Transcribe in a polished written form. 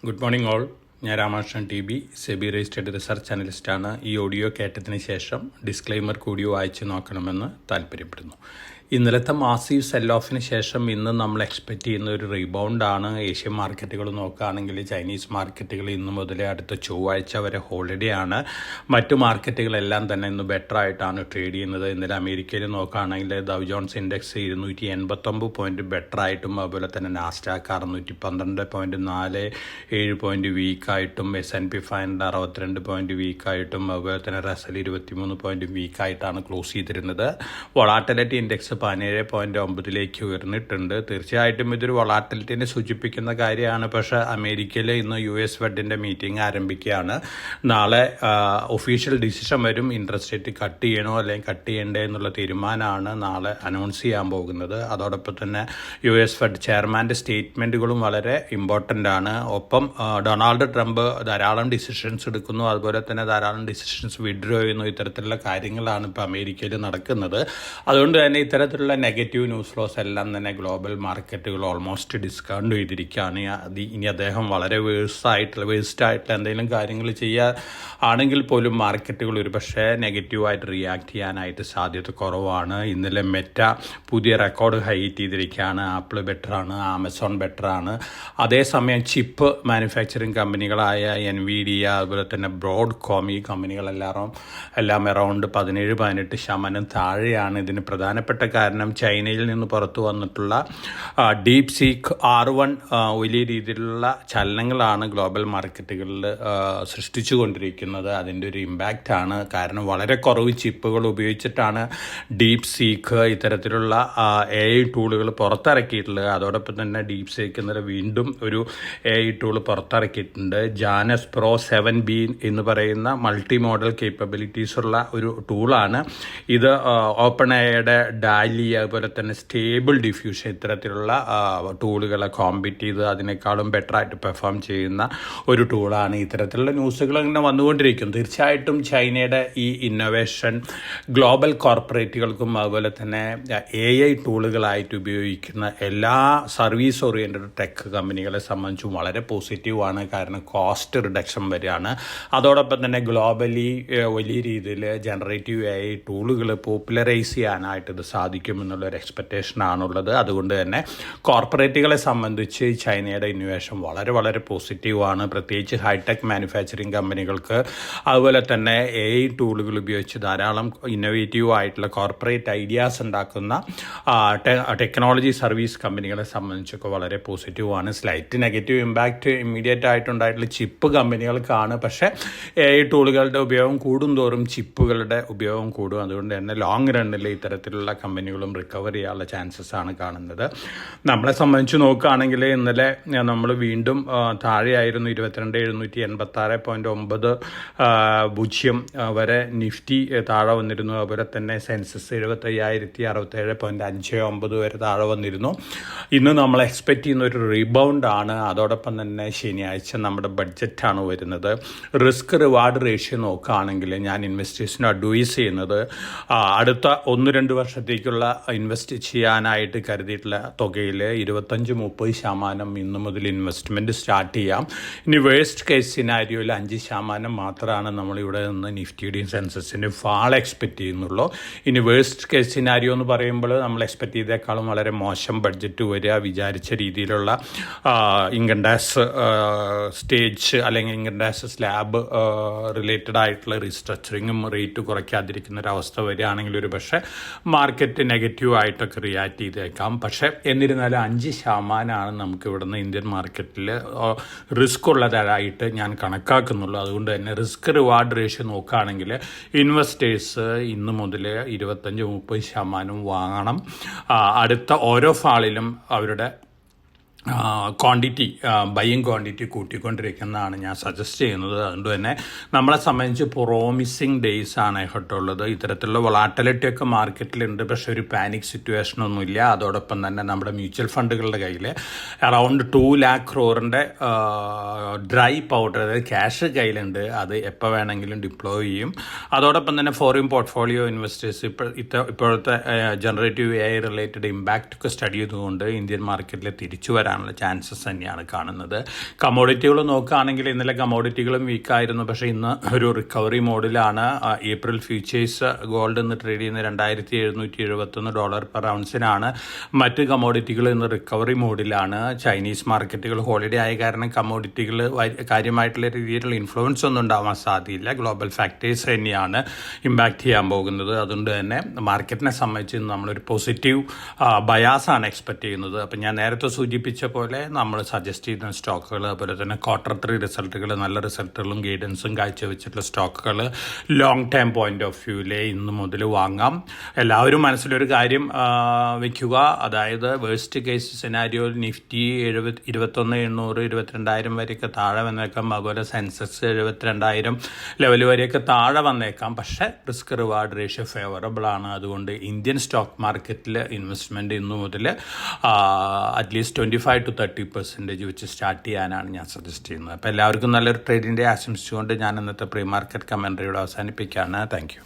Good morning all. ഞാൻ Ramakrishnan T B, SEBI registered research അനലിസ്റ്റാണ്. ഈ ഓഡിയോ കേട്ടതിന് ശേഷം ഡിസ്ക്ലെയിമർ കൂടി വായിച്ച് നോക്കണമെന്ന് താല്പര്യപ്പെടുന്നു. ഇന്നലത്തെ മാസീവ് സെൽ ഓഫിന് ശേഷം ഇന്ന് നമ്മൾ എക്സ്പെക്റ്റ് ചെയ്യുന്ന ഒരു റീബൗണ്ടാണ്. ഏഷ്യൻ മാർക്കറ്റുകൾ നോക്കുകയാണെങ്കിൽ ചൈനീസ് മാർക്കറ്റുകൾ ഇന്ന് മുതലേ അടുത്ത ചൊവ്വാഴ്ച വരെ ഹോളിഡേ ആണ്. മറ്റു മാർക്കറ്റുകളെല്ലാം തന്നെ ഇന്ന് ബെറ്റർ ആയിട്ടാണ് ട്രേഡ് ചെയ്യുന്നത്. ഇന്നലെ അമേരിക്കയിൽ നോക്കുകയാണെങ്കിൽ ഡൗ ജോൺസ് ഇൻഡെക്സ് 289 പോയിന്റ് ബെറ്റർ ആയിട്ടും, അതുപോലെ തന്നെ നാസ്ഡാക്ക് 612.47 പോയിന്റ് വീക്കായിട്ടും, S&P 500 62 പോയിന്റ് വീക്കായിട്ടും, അതുപോലെ തന്നെ റസൽ 23 പോയിന്റ് വീക്കായിട്ടാണ് ക്ലോസ് ചെയ്തിരുന്നത്. വൊളാറ്റിലിറ്റി ഇൻഡെക്സ് 17.9 ഉയർന്നിട്ടുണ്ട്. തീർച്ചയായിട്ടും ഇതൊരു വൊളാറ്റിലിറ്റിനെ സൂചിപ്പിക്കുന്ന കാര്യമാണ്. പക്ഷേ അമേരിക്കയിൽ ഇന്ന് US ഫെഡിൻ്റെ മീറ്റിംഗ് ആരംഭിക്കുകയാണ്. നാളെ ഒഫീഷ്യൽ ഡിസിഷൻ വരും. ഇൻട്രസ്റ്റ് റേറ്റ് കട്ട് ചെയ്യണോ അല്ലെങ്കിൽ കട്ട് ചെയ്യണ്ടേ എന്നുള്ള തീരുമാനമാണ് നാളെ അനൗൺസ് ചെയ്യാൻ പോകുന്നത്. അതോടൊപ്പം തന്നെ US ഫെഡ് ചെയർമാൻ്റെ സ്റ്റേറ്റ്മെൻറ്റുകളും വളരെ ഇമ്പോർട്ടൻ്റ് ആണ്. ഒപ്പം ഡൊണാൾഡ് ട്രംപ് ധാരാളം ഡിസിഷൻസ് എടുക്കുന്നു, അതുപോലെ തന്നെ ധാരാളം ഡിസിഷൻസ് വിഡ്രോ ചെയ്യുന്നു. ഇത്തരത്തിലുള്ള കാര്യങ്ങളാണ് ഇപ്പോൾ അമേരിക്കയിൽ നടക്കുന്നത്. അതുകൊണ്ട് തന്നെ ഇത്തരത്തിലുള്ള നെഗറ്റീവ് ന്യൂസ് ഫ്ലോസ് എല്ലാം തന്നെ ഗ്ലോബൽ മാർക്കറ്റുകൾ ഓൾമോസ്റ്റ് ഡിസ്കൗണ്ട് ചെയ്തിരിക്കുകയാണ്. ഇനി അദ്ദേഹം വളരെ വേസ്റ്റ് ആയിട്ടുള്ള എന്തെങ്കിലും കാര്യങ്ങൾ ആണെങ്കിൽ പോലും മാർക്കറ്റുകൾ ഒരു പക്ഷേ നെഗറ്റീവായിട്ട് റിയാക്ട് ചെയ്യാനായിട്ട് സാധ്യത കുറവാണ്. ഇന്നലെ മെറ്റ പുതിയ റെക്കോർഡ് ഹൈറ്റ് ചെയ്തിരിക്കുകയാണ്. ആപ്പിൾ ബെറ്ററാണ്, ആമസോൺ ബെറ്ററാണ്. അതേസമയം ചിപ്പ് മാനുഫാക്ചറിങ് കമ്പനികളായ NVIDIA, അതുപോലെ തന്നെ ബ്രോഡ്കോം, ഈ കമ്പനികളെല്ലാം അറൗണ്ട് 17-18% താഴെയാണ്. ഇതിന് പ്രധാനപ്പെട്ട കാരണം ചൈനയിൽ നിന്ന് പുറത്തു വന്നിട്ടുള്ള ഡീപ് സീക്ക് R1 വലിയ രീതിയിലുള്ള ചലനങ്ങളാണ് ഗ്ലോബൽ മാർക്കറ്റുകളിൽ സൃഷ്ടിച്ചു കൊണ്ടിരിക്കുന്നത്. അതിൻ്റെ ഒരു ഇമ്പാക്റ്റ് ആണ്. കാരണം വളരെ കുറവ് ചിപ്പുകൾ ഉപയോഗിച്ചിട്ടാണ് ഡീപ് സീക്ക് ഇത്തരത്തിലുള്ള AI ടൂളുകൾ പുറത്തിറക്കിയിട്ടുള്ളത്. അതോടൊപ്പം തന്നെ ഡീപ് സീക്ക് ഇന്നലെ വീണ്ടും ഒരു AI ടൂൾ പുറത്തിറക്കിയിട്ടുണ്ട്. ജാനസ് പ്രോ 7B എന്ന് പറയുന്ന മൾട്ടി മോഡൽ കേപ്പബിലിറ്റീസ് ഉള്ള ഒരു ടൂളാണ് ഇത്. ഓപ്പൺ എയുടെ ഡാലി, അതുപോലെ തന്നെ സ്റ്റേബിൾ ഡിഫ്യൂഷൻ ഇത്തരത്തിലുള്ള ടൂളുകളെ കോമ്പീറ്റ് ചെയ്ത് അതിനേക്കാളും ബെറ്ററായിട്ട് പെർഫോം ചെയ്യുന്ന ഒരു ടൂളാണ്. ഇത്തരത്തിലുള്ള ന്യൂസുകൾ ഇങ്ങനെ വന്നുകൊണ്ടിരിക്കും. തീർച്ചയായിട്ടും ചൈനയുടെ ഈ ഇന്നോവേഷൻ ഗ്ലോബൽ കോർപ്പറേറ്റുകൾക്കും അതുപോലെ തന്നെ AI ടൂളുകളായിട്ട് ഉപയോഗിക്കുന്ന എല്ലാ സർവീസ് ഓറിയൻറ്റഡ് ടെക് കമ്പനികളെ സംബന്ധിച്ചും വളരെ പോസിറ്റീവാണ്. കാരണം കോസ്റ്റ് റിഡക്ഷൻ വരികയാണ്. അതോടൊപ്പം തന്നെ ഗ്ലോബലി വലിയ രീതിയിൽ ജനറേറ്റീവ് AI ടൂളുകൾ പോപ്പുലറൈസ് ചെയ്യാനായിട്ട് ഇത് സാധിക്കുമെന്നുള്ളൊരു എക്സ്പെക്റ്റേഷനാണുള്ളത്. അതുകൊണ്ട് തന്നെ കോർപ്പറേറ്റുകളെ സംബന്ധിച്ച് ചൈനയുടെ ഇന്നോവേഷൻ വളരെ വളരെ പോസിറ്റീവാണ്. പ്രത്യേകിച്ച് ഹൈടെക് മാനുഫാക്ചറിങ് കമ്പനികൾക്ക്, അതുപോലെ തന്നെ AI ടൂളുകൾ ഉപയോഗിച്ച് ധാരാളം ഇന്നോവേറ്റീവ് ആയിട്ടുള്ള കോർപ്പറേറ്റ് ഐഡിയാസ് ഉണ്ടാക്കുന്ന ടെക്നോളജി സർവീസ് കമ്പനികളെ സംബന്ധിച്ചൊക്കെ വളരെ പോസിറ്റീവാണ്. സ്ലൈറ്റ് നെഗറ്റീവ് ഇമ്പാക്റ്റ് ഇമ്മീഡിയറ്റ് ആയിട്ടുണ്ടായിട്ടുള്ള ചിപ്പ് കമ്പനികൾക്കാണ്. പക്ഷേ AI ടൂളുകളുടെ ഉപയോഗം കൂടുന്തോറും ചിപ്പുകളുടെ ഉപയോഗം കൂടും. അതുകൊണ്ട് തന്നെ ലോങ് റണ്ണിൽ ഇത്തരത്തിലുള്ള കമ്പനികളും റിക്കവർ ചെയ്യാനുള്ള ചാൻസസ് ആണ് കാണുന്നത്. നമ്മളെ സംബന്ധിച്ച് നോക്കുകയാണെങ്കിൽ ഇന്നലെ നമ്മൾ വീണ്ടും താഴെയായിരുന്നു. 22,786.90 വരെ നിഫ്റ്റി താഴെ വന്നിരുന്നു. അതുപോലെ തന്നെ സെൻസസ് 75,067.59 വരെ താഴെ വന്നിരുന്നു. ഇന്ന് നമ്മൾ എക്സ്പെക്റ്റ് ചെയ്യുന്ന ഒരു റീബൗണ്ടാണ്. അതോടൊപ്പം തന്നെ ശനിയാഴ്ച നമ്മുടെ ബഡ്ജറ്റാണ് വരുന്നത്. റിസ്ക് റിവാർഡ് റേഷ്യോ നോക്കുകയാണെങ്കിൽ ഞാൻ ഇൻവെസ്റ്റേഴ്സിന് അഡ്വൈസ് ചെയ്യുന്നത് അടുത്ത 1-2 വർഷത്തേക്കുള്ള ഇൻവെസ്റ്റ് ചെയ്യാനായിട്ട് കരുതിയിട്ടുള്ള തുകയിൽ 25-30% ഇന്ന് മുതൽ ഇൻവെസ്റ്റ്മെൻറ്റ് സ്റ്റാർട്ട് ചെയ്യാം. ഇനി വേസ്റ്റ് കേസ് സിനാരിയോയിൽ 5% മാത്രമാണ് നമ്മളിവിടെ നിന്ന് നിഫ്റ്റിയുടെയും സെൻസസിൻ്റെയും ഫാൾ എക്സ്പെക്റ്റ് ചെയ്യുന്നുള്ളൂ. ഇനി വേസ്റ്റ് കേസ് സിനാരിയോ എന്ന് പറയുമ്പോൾ നമ്മൾ എക്സ്പെക്റ്റ് ചെയ്തേക്കാളും വളരെ മോശം ബഡ്ജറ്റ് വരിക, വിചാരിച്ച രീതിയിലുള്ള ഇൻകം ടാക്സ് സ്റ്റേജ് അല്ലെങ്കിൽ ഇൻകം ടാക്സ് സ്ലാബ് റിലേറ്റഡ് ആയിട്ടുള്ള റീസ്ട്രക്ചറിങ്ങും റേറ്റ് കുറയ്ക്കാതിരിക്കുന്ന ഒരു അവസ്ഥ വരികയാണെങ്കിൽ ഒരു പക്ഷേ മാർക്കറ്റ് നെഗറ്റീവ് ആയിട്ടൊക്കെ റിയാക്ട് ചെയ്തേക്കാം. പക്ഷേ എന്നിരുന്നാലും 5% നമുക്ക് ഇവിടുന്ന് ഇന്ത്യൻ മാർക്കറ്റിൽ റിസ്ക് ഉള്ളതായിട്ട് ഞാൻ കണക്കാക്കുന്നുള്ളൂ. അതുകൊണ്ട് തന്നെ റിസ്ക് റിവാർഡ് റേഷ്യോ നോക്കുകയാണെങ്കിൽ ഇൻവെസ്റ്റേഴ്സ് ഇന്ന് മുതൽ 25-30% വാങ്ങണം. അടുത്ത ഓരോ ഫാളിലും അവരുടെ ബൈയിങ് ക്വാണ്ടിറ്റി കൂട്ടിക്കൊണ്ടിരിക്കുന്നതാണ് ഞാൻ സജസ്റ്റ് ചെയ്യുന്നത്. അതുകൊണ്ട് തന്നെ നമ്മളെ സംബന്ധിച്ച് പ്രോമിസിങ് ഡേയ്സ് ആണ് കേട്ടുള്ളത്. ഇത്തരത്തിലുള്ള വൊളാറ്റിലിറ്റി ഒക്കെ മാർക്കറ്റിലുണ്ട്, പക്ഷേ ഒരു പാനിക് സിറ്റുവേഷൻ ഒന്നുമില്ല. അതോടൊപ്പം തന്നെ നമ്മുടെ മ്യൂച്വൽ ഫണ്ടുകളുടെ കയ്യിൽ around 2 lakh crore dry powder, അതായത് ക്യാഷ് കയ്യിലുണ്ട്. അത് എപ്പോൾ വേണമെങ്കിലും ഡിപ്ലോയ് ചെയ്യും. അതോടൊപ്പം തന്നെ ഫോറിൻ പോർട്ട്ഫോളിയോ ഇൻവെസ്റ്റേഴ്സ് ഇപ്പോഴത്തെ ജനറേറ്റീവ് AI റിലേറ്റഡ് ഇമ്പാക്റ്റ് ഒക്കെ സ്റ്റഡി ചെയ്തുകൊണ്ട് ഇന്ത്യൻ മാർക്കറ്റിൽ തിരിച്ചു വരാൻ വരാനുള്ള ചാൻസസ് തന്നെയാണ് കാണുന്നത്. കമ്മോഡിറ്റികൾ നോക്കുകയാണെങ്കിൽ ഇന്നലെ കമ്മോഡിറ്റികളും വീക്കായിരുന്നു, പക്ഷേ ഇന്ന് ഒരു റിക്കവറി മോഡിലാണ്. ഏപ്രിൽ ഫ്യൂച്ചേഴ്സ് ഗോൾഡ് ഇന്ന് ട്രേഡ് ചെയ്യുന്ന $2,771 പെർ ഔൺസിനാണ്. മറ്റ് കമ്മോഡിറ്റികൾ ഇന്ന് റിക്കവറി മോഡിലാണ്. ചൈനീസ് മാർക്കറ്റുകൾ ഹോളിഡേ ആയ കാരണം കമ്മോഡിറ്റികൾ കാര്യമായിട്ടുള്ള രീതിയിലുള്ള ഇൻഫ്ലുവൻസ് ഒന്നും ഉണ്ടാവാൻ സാധ്യതയില്ല. ഗ്ലോബൽ ഫാക്ടേഴ്സ് തന്നെയാണ് ഇമ്പാക്റ്റ് ചെയ്യാൻ പോകുന്നത്. അതുകൊണ്ട് തന്നെ മാർക്കറ്റിനെ സംബന്ധിച്ച് നമ്മളൊരു പോസിറ്റീവ് ബയാസാണ് എക്സ്പെക്റ്റ് ചെയ്യുന്നത്. അപ്പം ഞാൻ നേരത്തെ സൂചിപ്പിച്ച പോലെ നമ്മൾ സജസ്റ്റ് ചെയ്യുന്ന സ്റ്റോക്കുകൾ, അതുപോലെ തന്നെ Q3 റിസൾട്ടുകൾ, നല്ല റിസൾട്ടുകളും ഗൈഡൻസും കാഴ്ചവെച്ചിട്ടുള്ള സ്റ്റോക്കുകൾ ലോങ് ടൈം പോയിന്റ് ഓഫ് വ്യൂവിലെ ഇന്ന് മുതൽ വാങ്ങാം. എല്ലാവരും മനസ്സിലൊരു കാര്യം വയ്ക്കുക, അതായത് വേഴ്സ്റ്റ് കേസ് സിനാരിയോയിൽ നിഫ്റ്റി 21,800 22,000 വരെയൊക്കെ താഴെ വന്നേക്കാം. അതുപോലെ സെൻസെക്സ് 72,000 ലെവൽ വരെയൊക്കെ താഴെ വന്നേക്കാം. പക്ഷേ റിസ്ക് റിവാർഡ് റേഷ്യോ ഫേവറബിൾ ആണ്. അതുകൊണ്ട് ഇന്ത്യൻ സ്റ്റോക്ക് മാർക്കറ്റിൽ ഇൻവെസ്റ്റ്മെൻറ്റ് ഇന്നു മുതൽ അറ്റ്ലീസ്റ്റ് 25 to 30% വെച്ച് സ്റ്റാർട്ട് ചെയ്യാനാണ് ഞാൻ സജസ്റ്റ് ചെയ്യുന്നത്. അപ്പോൾ എല്ലാവർക്കും നല്ലൊരു ട്രേഡിൻ്റെ ആശംസിച്ചുകൊണ്ട് ഞാൻ ഇന്നത്തെ പ്രീ മാർക്കറ്റ് കമൻട്രിയോട് അവസാനിപ്പിക്കുകയാണ്. Thank you.